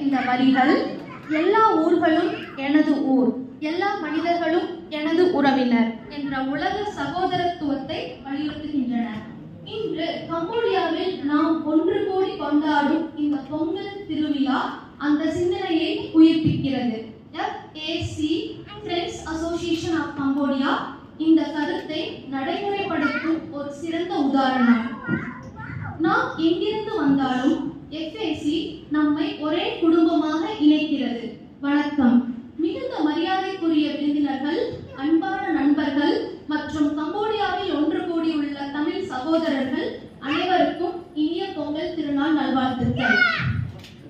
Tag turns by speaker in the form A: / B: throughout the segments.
A: இந்த வரிகள் எல்லா ஊர்களும் எனது ஊர், எல்லா மனிதர்களும் எனது உறவினர் என்ற உலக சகோதரத்துவத்தை வலியுறுத்துகின்றன. இன்று கம்போடியாவில் நாம் ஒன்று கூடி கொண்டாடும் இந்த பொங்கல் திருவிழா அந்த சிந்தனையை உயிர்ப்பிக்கிறது. FAC Friends Association of Cambodia இந்த கருத்தை நடைமுறைப்படுத்தும் ஒரு சிறந்த உதாரணம். நாம் எங்கிருந்து வந்தாலும் FAC நம்மை ஒரே குடும்பமாக இணைக்கிறது. வணக்கம். மிகுந்த மரியாதைக்குரிய விருந்தினர்கள், அன்பான நண்பர்கள் மற்றும் கம்போடியாவில் ஒன்று கூடியுள்ள தமிழ் சகோதரர்கள் அனைவருக்கும் இனிய பொங்கல் திருநாள் நல்வாழ்த்துக்கள்.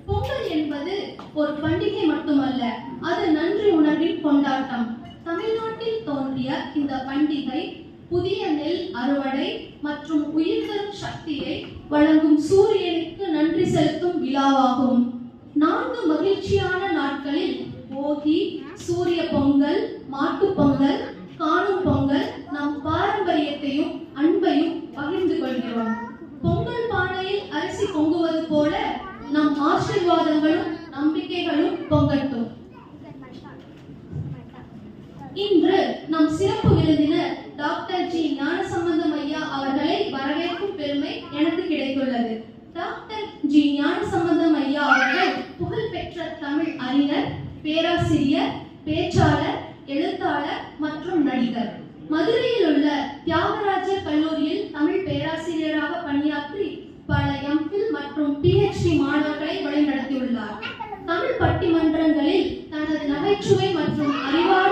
A: பொங்கல் என்பது ஒரு பண்டிகை மட்டுமல்ல, அது நன்றி உணர்வின் கொண்டாட்டம். தமிழ்நாட்டில் தோன்றிய இந்த பண்டிகை புதிய நெல் அறுவடை மற்றும் உயிர் தரும் சக்தியை வழங்கும் சூரியனுக்கு நன்றி செலுத்தும் விழாவாகும். 4 மகிழ்ச்சியான நாட்களில் போகி, சூரிய பொங்கல், மாட்டு பொங்கல், காணும் பொங்கல் நம் பாரம்பரியத்தையும் அன்பையும் பகிர்ந்து கொள்கிறோம். பொங்கல் பானையில் அரிசி பொங்குவது போல நம் ஆசீர்வாதங்களும் நம்பிக்கைகளும் பொங்கட்டும். இன்று நம் சிறப்பு விருந்தினர் டாக்டர் ஜி ஞானசம்பந்தம் ஐயா அவர்களை வரவேற்கும் பெருமை எனக்கு கிடைத்துள்ளது. டாக்டர் ஜி ஞானசம்பந்தம் ஐயா அவர்கள் புகழ்பெற்ற தமிழ் அறிஞர், பேராசிரியர், பேச்சாளர், எழுத்தாளர் மற்றும் நடிகர். மதுரையில் உள்ள தியாகராஜர் கல்லூரியில் தமிழ் பேராசிரியராக பணியாற்றி பல MPhil மற்றும் PhD மாணவர்களை வழிநடத்தியுள்ளார். தமிழ் பட்டிமன்றங்களில் தனது நகைச்சுவை மற்றும் அறிவார்ந்த